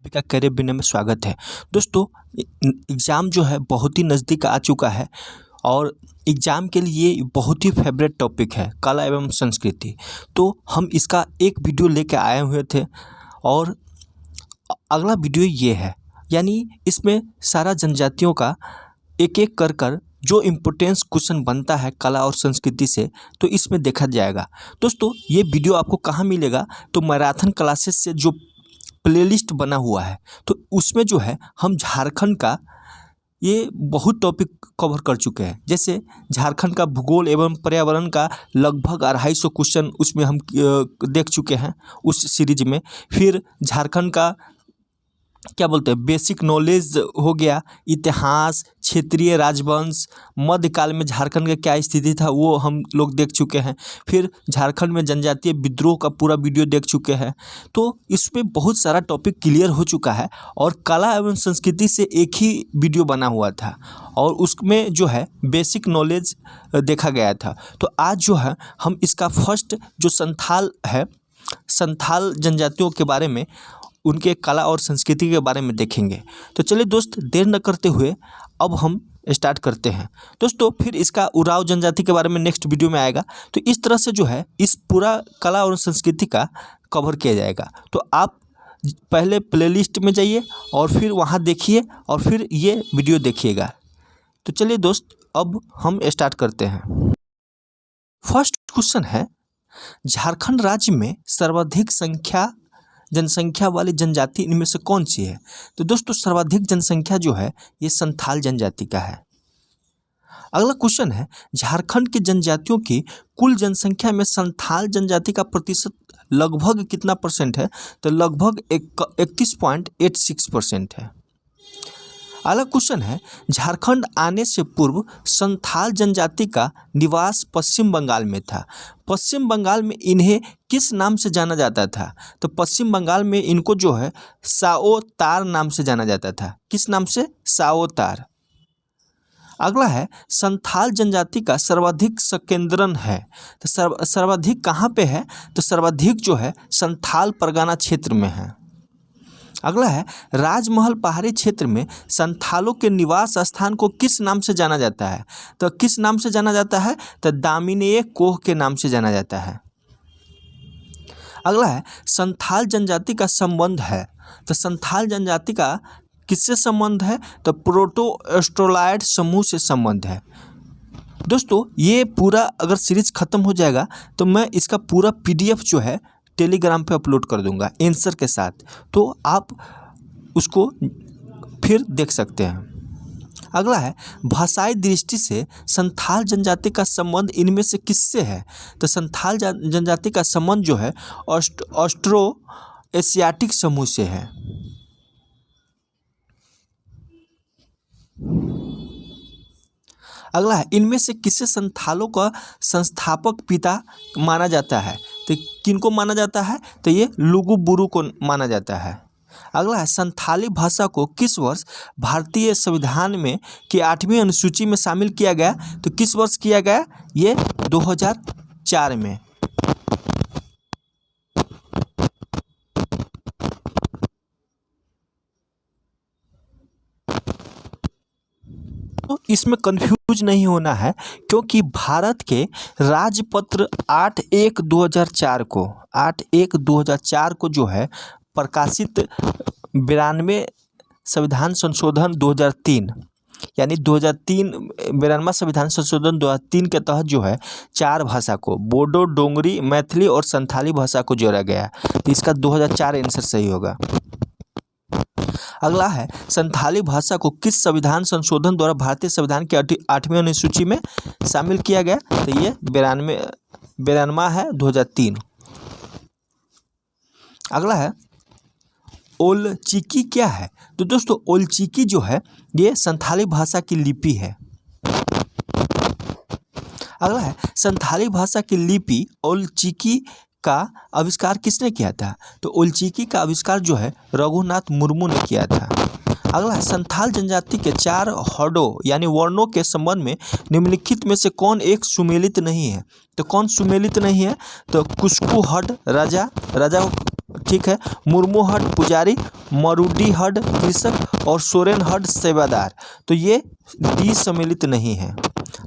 का करियर बिना में स्वागत है। दोस्तों, एग्ज़ाम जो है बहुत ही नज़दीक आ चुका है और एग्ज़ाम के लिए बहुत ही फेवरेट टॉपिक है कला एवं संस्कृति। तो हम इसका एक वीडियो लेके आए हुए थे और अगला वीडियो ये है, यानी इसमें सारा जनजातियों का एक एक कर जो इम्पोर्टेंस क्वेश्चन बनता है कला और संस्कृति से, तो इसमें देखा जाएगा। दोस्तों, ये वीडियो आपको कहाँ मिलेगा? तो मैराथन क्लासेस से जो प्लेलिस्ट बना हुआ है, तो उसमें जो है हम झारखंड का ये बहुत टॉपिक कवर कर चुके हैं। जैसे झारखंड का भूगोल एवं पर्यावरण का लगभग 250 क्वेश्चन उसमें हम देख चुके हैं उस सीरीज में। फिर झारखंड का क्या बोलते हैं बेसिक नॉलेज हो गया, इतिहास, क्षेत्रीय राजवंश, मध्यकाल में झारखंड का क्या स्थिति था वो हम लोग देख चुके हैं। फिर झारखंड में जनजातीय विद्रोह का पूरा वीडियो देख चुके हैं। तो इसमें बहुत सारा टॉपिक क्लियर हो चुका है और कला एवं संस्कृति से एक ही वीडियो बना हुआ था और उसमें जो है बेसिक नॉलेज देखा गया था। तो आज जो है हम इसका फर्स्ट जो संथाल जनजातियों के बारे में, उनके कला और संस्कृति के बारे में देखेंगे। तो चलिए दोस्त, देर न करते हुए अब हम स्टार्ट करते हैं। दोस्तों, फिर इसका उराव जनजाति के बारे में नेक्स्ट वीडियो में आएगा। तो इस तरह से जो है इस पूरा कला और संस्कृति का कवर किया जाएगा। तो आप पहले प्लेलिस्ट में जाइए और फिर वहाँ देखिए और फिर ये वीडियो देखिएगा। तो चलिए दोस्त, अब हम स्टार्ट करते हैं। फर्स्ट क्वेश्चन है, झारखंड राज्य में सर्वाधिक जनसंख्या वाली जनजाति इनमें से कौन सी है? तो दोस्तों, सर्वाधिक जनसंख्या जो है ये संथाल जनजाति का है। अगला क्वेश्चन है, झारखंड की जनजातियों की कुल जनसंख्या में संथाल जनजाति का प्रतिशत लगभग कितना परसेंट है? तो लगभग 31.86% है। अगला क्वेश्चन है, झारखंड आने से पूर्व संथाल जनजाति का निवास पश्चिम बंगाल में था। पश्चिम बंगाल में इन्हें किस नाम से जाना जाता था? तो पश्चिम बंगाल में इनको जो है साओ तार नाम से जाना जाता था। किस नाम से? साओ तार। अगला है, संथाल जनजाति का सर्वाधिक संकेंद्रण है। तो सर्वाधिक कहाँ पे है? तो सर्वाधिक जो है संथाल परगना क्षेत्र में है। अगला है, राजमहल पहाड़ी क्षेत्र में संथालों के निवास स्थान को किस नाम से जाना जाता है? तो किस नाम से जाना जाता है? तो दामिनेय कोह के नाम से जाना जाता है। अगला है, संथाल जनजाति का संबंध है। तो संथाल जनजाति का किससे संबंध है? तो प्रोटो एस्ट्रोलाइड समूह से संबंध है। दोस्तों, ये पूरा अगर सीरीज खत्म हो जाएगा तो मैं इसका पूरा PDF जो है टेलीग्राम पे अपलोड कर दूंगा आंसर के साथ, तो आप उसको फिर देख सकते हैं। अगला है, भाषाई दृष्टि से संथाल जनजाति का संबंध इनमें से किससे है? तो संथाल जनजाति का संबंध जो है ऑस्ट्रो एशियाटिक समूह से है। अगला है, इनमें से किसे संथालों का संस्थापक पिता माना जाता है? तो किनको माना जाता है? तो ये लुगु बुरु को माना जाता है। अगला है, संथाली भाषा को किस वर्ष भारतीय संविधान में की 8वीं अनुसूची में शामिल किया गया? तो किस वर्ष किया गया? ये 2004 में। तो इसमें कंफ्यूज नहीं होना है, क्योंकि भारत के राजपत्र 8/1/2004 को जो है प्रकाशित 92 संविधान संशोधन 2003, यानी 92वां संविधान संशोधन 2003 के तहत जो है 4 भाषा को, बोडो, डोंगरी, मैथिली और संथाली भाषा को जोड़ा गया। तो इसका 2004 आंसर सही होगा। अगला है, संथाली भाषा को किस संविधान संशोधन द्वारा भारतीय संविधान की 8वीं अनुसूची में शामिल किया गया? तो ये 92 है, 2003। अगला है, ओलचिकी क्या है? तो दोस्तों, ओलचिकी जो है ये संथाली भाषा की लिपि है। अगला है, संथाली भाषा की लिपि ओलचिकी का आविष्कार किसने किया था? तो ओलचिकी का आविष्कार जो है रघुनाथ मुर्मू ने किया था। अगला है, संथाल जनजाति के 4 हडों यानी वर्णों के संबंध में निम्नलिखित में से कौन एक सुमेलित नहीं है? तो कौन सुमेलित नहीं है? तो कुस्कू हड राजा ठीक है। मुर्मू हट पुजारी, मरूडी हट कृषक और सोरेन हट सेवादार। तो ये डी सम्मिलित नहीं है।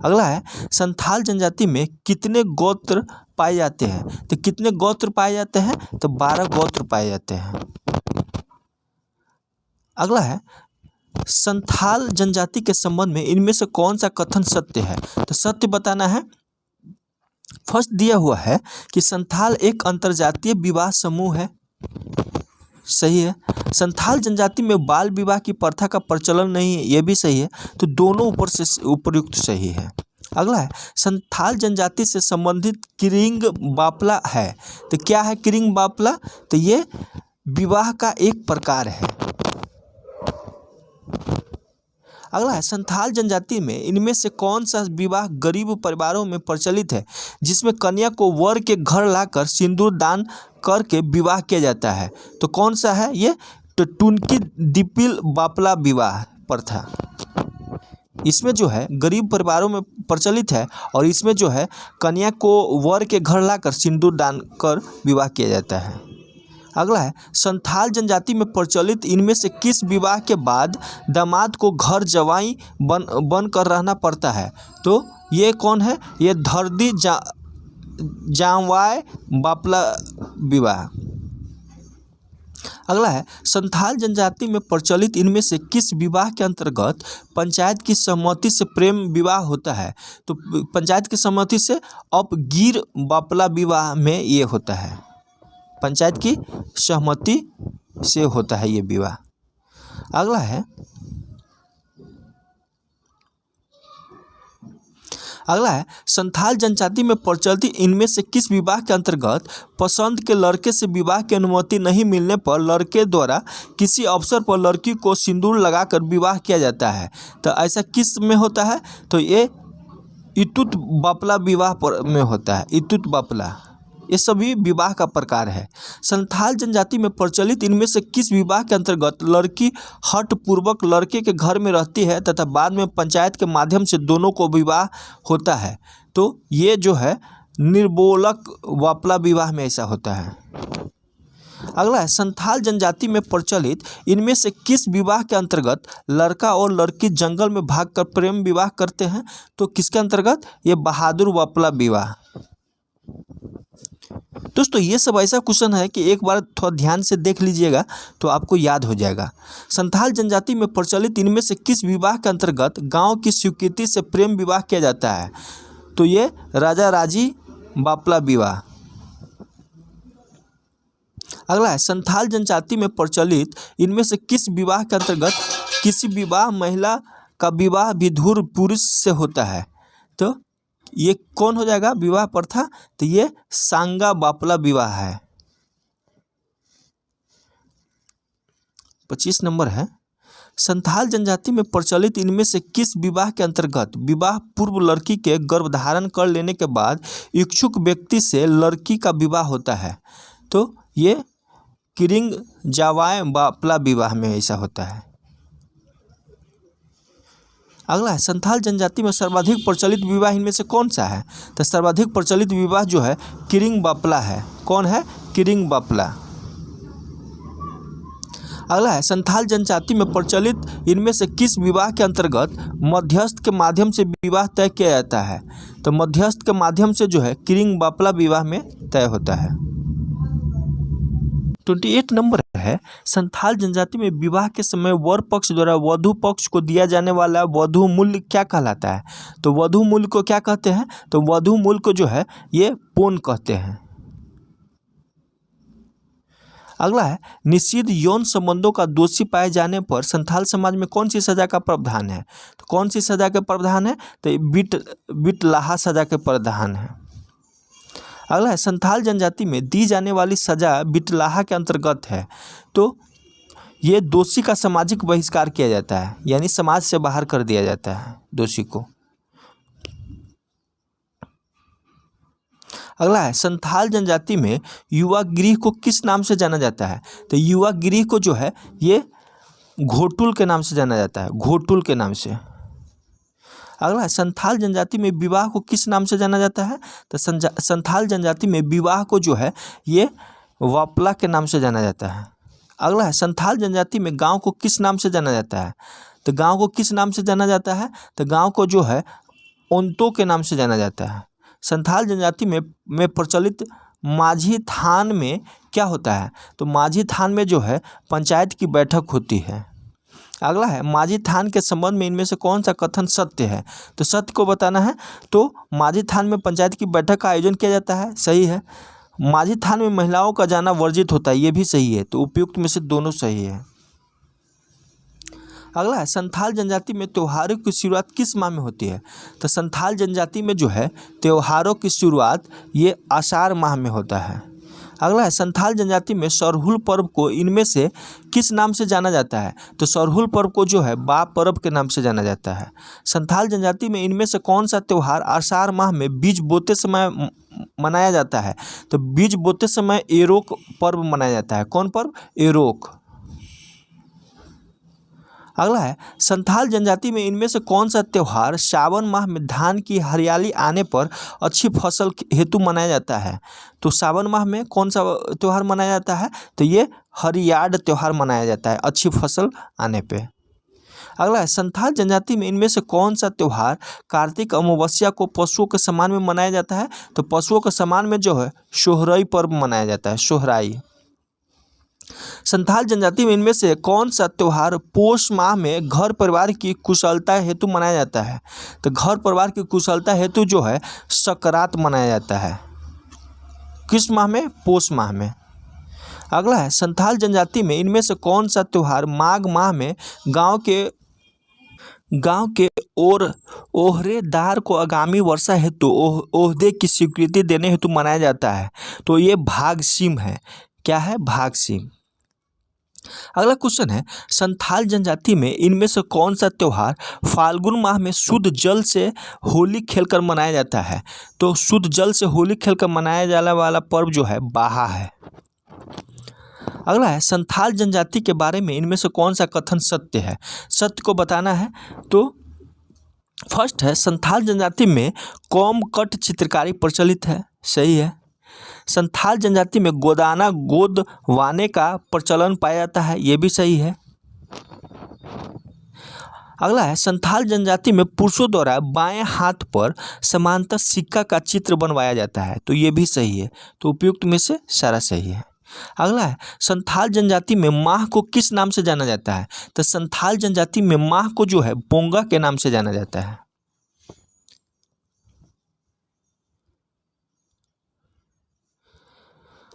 अगला है संथाल जनजाति में कितने गोत्र पाए जाते हैं? तो कितने गोत्र पाए जाते हैं? तो 12 गोत्र पाए जाते हैं। अगला है संथाल जनजाति के संबंध में इनमें से कौन सा कथन सत्य है? तो सत्य बताना है। फर्स्ट दिया हुआ है कि संथाल एक अंतरजातीय विवाह समूह है, सही है। संथाल जनजाति में बाल विवाह की प्रथा का प्रचलन नहीं है, ये भी सही है। तो दोनों ऊपर से उपयुक्त सही है। अगला है संथाल जनजाति से संबंधित किरिंग बापला है। तो क्या है किरिंग बापला? तो ये विवाह का एक प्रकार है। अगला है संथाल जनजाति में इनमें से कौन सा विवाह गरीब परिवारों में प्रचलित है, जिसमें कन्या को वर के घर लाकर सिंदूर दान करके विवाह किया जाता है? तो कौन सा है ये? तो टुनकी दीपिल बापला विवाह प्रथा। इसमें जो है गरीब परिवारों में प्रचलित है और इसमें जो है कन्या को वर के घर लाकर सिंदूर दान कर विवाह किया जाता है। अगला है संथाल जनजाति में प्रचलित इनमें से किस विवाह के बाद दामाद को घर जवाई बन कर रहना पड़ता है? तो ये कौन है? ये धरदी जामवाय बापला विवाह। अगला है संथाल जनजाति में प्रचलित इनमें से किस विवाह के अंतर्गत पंचायत की सहमति से प्रेम विवाह होता है? तो पंचायत की सहमति से अपगीर बापला विवाह में ये होता है। पंचायत की सहमति से होता है ये विवाह। अगला है संथाल जनजाति में प्रचलित इनमें से किस विवाह के अंतर्गत पसंद के लड़के से विवाह की अनुमति नहीं मिलने पर लड़के द्वारा किसी अवसर पर लड़की को सिंदूर लगाकर विवाह किया जाता है? तो ऐसा किस में होता है? तो ये इतुत बापला विवाह पर में होता है। इतुत बापला ये सभी विवाह का प्रकार है। संथाल जनजाति में प्रचलित इनमें से किस विवाह के अंतर्गत लड़की हठ पूर्वक लड़के के घर में रहती है तथा बाद में पंचायत के माध्यम से दोनों को विवाह होता है? तो ये जो है निर्बोलक वापला विवाह में ऐसा होता है। अगला है संथाल जनजाति में प्रचलित इनमें से किस विवाह के अंतर्गत लड़का और लड़की जंगल में भागकर प्रेम विवाह करते हैं? तो किसके अंतर्गत? ये बहादुर वापला विवाह। दोस्तों ये सब ऐसा क्वेश्चन है कि एक बार थोड़ा ध्यान से देख लीजिएगा तो आपको याद हो जाएगा। संथाल जनजाति में प्रचलित इनमें से किस विवाह के अंतर्गत गांव की स्वीकृति से प्रेम विवाह किया जाता है? तो ये राजा राजी बापला विवाह। अगला है संथाल जनजाति में प्रचलित इनमें से किस विवाह के अंतर्गत किसी विवाह महिला का विवाह विधुर पुरुष से होता है? तो ये कौन हो जाएगा विवाह प्रथा? तो ये सांगा बापला विवाह है। 25 नंबर है संथाल जनजाति में प्रचलित इनमें से किस विवाह के अंतर्गत विवाह पूर्व लड़की के गर्भधारण कर लेने के बाद इच्छुक व्यक्ति से लड़की का विवाह होता है? तो ये किरिंग जावाय बापला विवाह में ऐसा होता है। अगला है संथाल जनजाति में सर्वाधिक प्रचलित विवाह इनमें से कौन सा है? तो सर्वाधिक प्रचलित विवाह जो है किरिंग बापला है। कौन है? किरिंग बापला। अगला है संथाल जनजाति में प्रचलित इनमें से किस विवाह के अंतर्गत मध्यस्थ के माध्यम से विवाह तय किया जाता है? तो मध्यस्थ के माध्यम से जो है किरिंग बापला विवाह में तय होता है। 28 नंबर है संथाल जनजाति में विवाह के समय वर पक्ष द्वारा वधु पक्ष को दिया जाने वाला वधु मूल्य क्या कहलाता है? तो वधु मूल्य को क्या कहते हैं? तो वधु मूल्य को जो है ये पोन कहते हैं। अगला है निषिद्ध यौन संबंधों का दोषी पाए जाने पर संथाल समाज में कौन सी सजा का प्रावधान है? तो कौन सी सजा के प्रावधान है? तो बिटलाहा सजा के प्रावधान है। अगला है संथाल जनजाति में दी जाने वाली सजा बिटलाहा के अंतर्गत है। तो ये दोषी का सामाजिक बहिष्कार किया जाता है, यानी समाज से बाहर कर दिया जाता है दोषी को। अगला है संथाल जनजाति में युवा गृह को किस नाम से जाना जाता है? तो युवा गृह को जो है ये घोटुल के नाम से जाना जाता है, घोटुल के नाम से। अगला है संथाल जनजाति में विवाह को किस नाम से जाना जाता है? तो संथाल जनजाति में विवाह को जो है ये वापला के नाम से जाना जाता है। अगला है, संथाल जनजाति में गांव को किस नाम से जाना जाता है? तो गांव को किस नाम से जाना जाता है? तो गांव को जो है ओंतो के नाम से जाना जाता है। संथाल जनजाति में प्रचलित माझी थान में क्या होता है? तो माझी थान में जो है पंचायत की बैठक होती है। अगला है, माझी थान के संबंध में इनमें से कौन सा कथन सत्य है? तो सत्य को बताना है। तो माझी थान में पंचायत की बैठक का आयोजन किया जाता है, सही है। माझी थान में महिलाओं का जाना वर्जित होता है, ये भी सही है। तो उपयुक्त में से दोनों सही है। अगला है, संथाल जनजाति में त्योहारों की शुरुआत किस माह में होती है? तो संथाल जनजाति में जो है त्योहारों की शुरुआत ये आषाढ़ माह में होता है। अगला है, संथाल जनजाति में सरहुल पर्व को इनमें से किस नाम से जाना जाता है? तो सरहुल पर्व को जो है बा पर्व के नाम से जाना जाता है। संथाल जनजाति में इनमें से कौन सा त्यौहार आषाढ़ माह में बीज बोते समय मनाया जाता है? तो बीज बोते समय एरोक पर्व मनाया जाता है। कौन पर्व? एरोक। अगला है, संथाल जनजाति में इनमें से कौन सा त्यौहार सावन माह में धान की हरियाली आने पर अच्छी फसल हेतु मनाया जाता है? तो सावन माह में कौन सा त्यौहार मनाया जाता है? तो ये हरियाड त्यौहार मनाया जाता है अच्छी फसल आने पे। अगला है, संथाल जनजाति में इनमें से कौन सा त्यौहार कार्तिक अमावस्या को पशुओं के सम्मान में मनाया जाता है? तो पशुओं के सम्मान में जो है सोहराई पर्व मनाया जाता है, सोहराई। संथाल जनजाति में इनमें से कौन सा त्यौहार पोष माह में घर परिवार की कुशलता हेतु मनाया जाता है? तो घर परिवार की कुशलता हेतु जो है सकरात मनाया जाता है। किस माह में? पोष माह में। अगला है, संथाल जनजाति में इनमें से कौन सा त्यौहार माघ माह में गांव के ओहरेदार को आगामी वर्षा हेतु ओहदे की स्वीकृति देने हेतु मनाया जाता है? तो ये भागसीम है। क्या है? भागसीम। अगला क्वेश्चन है, संथाल जनजाति में इनमें से कौन सा त्यौहार फाल्गुन माह में शुद्ध जल से होली खेलकर मनाया जाता है? तो शुद्ध जल से होली खेलकर मनाया जाने वाला पर्व जो है बाहा है। अगला है, संथाल जनजाति के बारे में इनमें से कौन सा कथन सत्य है? सत्य को बताना है। तो फर्स्ट है, संथाल जनजाति में कोमकट चित्रकारी प्रचलित है, सही है। संथाल जनजाति में गोदाना गोदवाने का प्रचलन पाया जाता है, ये भी सही है। अगला है, संथाल जनजाति में पुरुषों द्वारा बाएं हाथ पर समांतर सिक्का का चित्र बनवाया जाता है, तो ये भी सही है। तो उपयुक्त में से सारा सही है। अगला है, संथाल जनजाति में माह को किस नाम से जाना जाता है? तो संथाल जनजाति में माह को जो है बोंगा के नाम से जाना जाता है।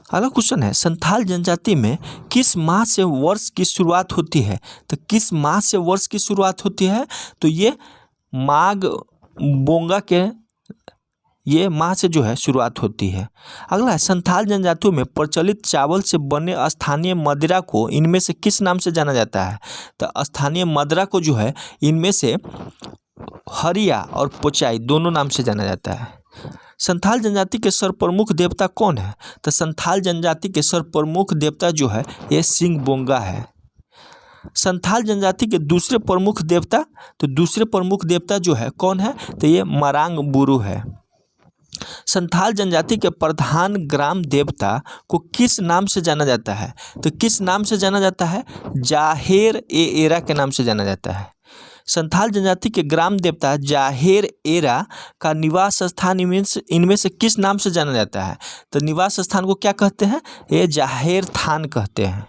अगला क्वेश्चन है, संथाल जनजाति में किस माह से वर्ष की शुरुआत होती है? तो किस माह से वर्ष की शुरुआत होती है? तो ये माघ बोंगा के ये माह से जो है शुरुआत होती है। अगला है, संथाल जनजातियों में प्रचलित चावल से बने स्थानीय मदिरा को इनमें से किस नाम से जाना जाता है? तो स्थानीय मदिरा को जो है इनमें से हरिया और पोचाई दोनों नाम से जाना जाता है। संथाल जनजाति के सर्वप्रमुख देवता कौन है? तो संथाल जनजाति के सर्वप्रमुख देवता जो है ये सिंह बोंगा है। संथाल जनजाति के दूसरे प्रमुख देवता, तो दूसरे प्रमुख देवता जो है कौन है? तो ये मरांग बुरु है। संथाल जनजाति के प्रधान ग्राम देवता को किस नाम से जाना जाता है? तो किस नाम से जाना जाता है? जाहेर ए एरा के नाम से जाना जाता है। संथाल जनजाति के ग्राम देवता जाहेर एरा का निवास स्थान इनमें से किस नाम से जाना जाता है? तो निवास स्थान को क्या कहते हैं? ये जाहेर थान कहते हैं।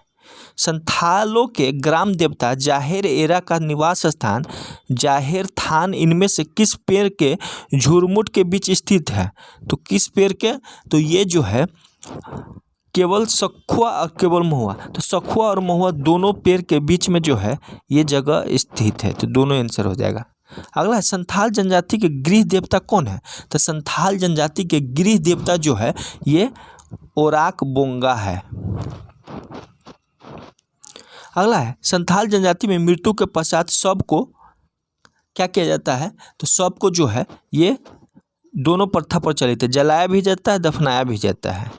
संथालों के ग्राम देवता जाहेर एरा का निवास स्थान जाहेर थान इनमें से किस पेड़ के झुरमुट के बीच स्थित है? तो किस पेड़ के? तो ये जो है केवल सखुआ और केवल महुआ, तो सखुआ और महुआ दोनों पेड़ के बीच में जो है ये जगह स्थित है। तो दोनों आंसर हो जाएगा। अगला है, संथाल जनजाति के गृह देवता कौन है? तो संथाल जनजाति के गृह देवता जो है ये ओराक बोंगा है। अगला है, संथाल जनजाति में मृत्यु के पश्चात शव को क्या किया जाता है? तो शव को जो है ये दोनों प्रथा प्रचलित है, जलाया भी जाता है, दफनाया भी जाता है।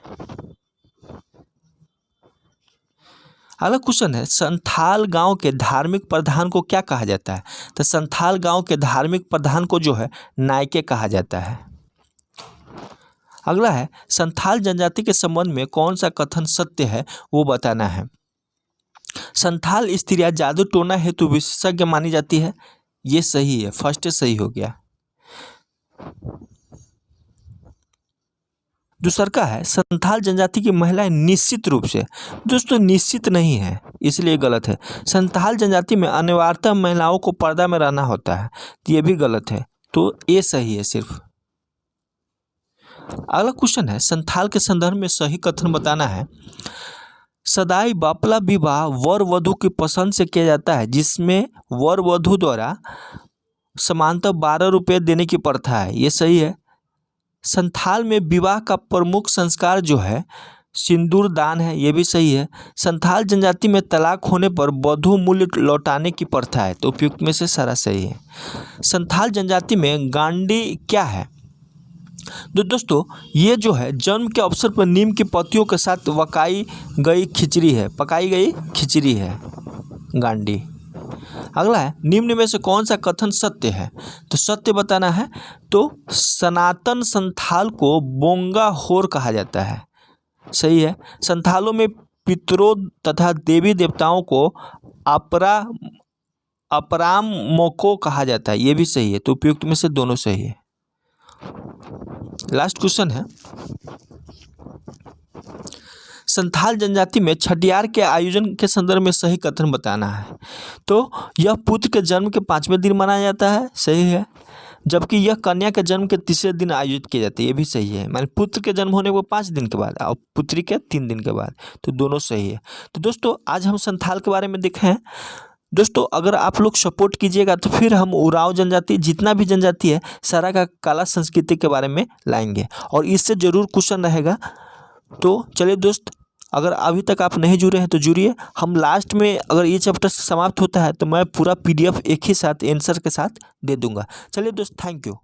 अगला क्वेश्चन है, संथाल गांव के धार्मिक प्रधान को क्या कहा जाता है? तो संथाल गांव के धार्मिक प्रधान को जो है नायके कहा जाता है। अगला है संथाल जनजाति के संबंध में कौन सा कथन सत्य है वो बताना है। संथाल स्त्रियां जादू टोना हेतु विशेषज्ञ मानी जाती है, ये सही है, फर्स्ट सही हो गया। दूसरा का है संथाल जनजाति की महिलाएं निश्चित रूप से, दोस्तों निश्चित नहीं है इसलिए गलत है। संथाल जनजाति में अनिवार्यतः महिलाओं को पर्दा में रहना होता है, तो ये भी गलत है, तो ये सही है सिर्फ। अगला क्वेश्चन है संथाल के संदर्भ में सही कथन बताना है। सदाई बापला विवाह वर वधु की पसंद से किया जाता है, जिसमें वर वधु द्वारा समानतः 12 रुपये देने की प्रथा है, ये सही है। संथाल में विवाह का प्रमुख संस्कार जो है सिंदूर दान है, ये भी सही है। संथाल जनजाति में तलाक होने पर वधु मूल्य लौटाने की प्रथा है, तो उपयुक्त में से सारा सही है। संथाल जनजाति में गांडी क्या है? तो दोस्तों ये जो है जन्म के अवसर पर नीम की पत्तियों के साथ पकाई गई खिचड़ी है गांडी। अगला है निम्न में से कौन सा कथन सत्य है? तो सत्य बताना है। तो सनातन संथाल को बोंगा होर कहा जाता है, सही है। संथालों में पितरों तथा देवी देवताओं को अपराम मोको कहा जाता है, ये भी सही है, तो उपयुक्त में से दोनों सही है। लास्ट क्वेश्चन है संथाल जनजाति में छठियार के आयोजन के संदर्भ में सही कथन बताना है। तो यह पुत्र के जन्म के 5वें दिन मनाया जाता है, सही है। जबकि यह कन्या के जन्म के 3 दिन आयोजित की जाती है, ये भी सही है। माने पुत्र के जन्म होने को 5 दिन के बाद और पुत्री के 3 दिन के बाद, तो दोनों सही है। तो दोस्तों आज हम संथाल के बारे में देखे हैं। दोस्तों अगर आप लोग सपोर्ट कीजिएगा तो फिर हम उरांव जनजाति जितना भी जनजाति है सारा का कला संस्कृति के बारे में लाएंगे और इससे ज़रूर क्वेश्चन रहेगा। तो चलिए दोस्त, अगर अभी तक आप नहीं जुड़े हैं तो जुड़िए। हम लास्ट में अगर ये चैप्टर समाप्त होता है तो मैं पूरा PDF एक ही साथ आंसर के साथ दे दूंगा। चलिए दोस्त, थैंक यू।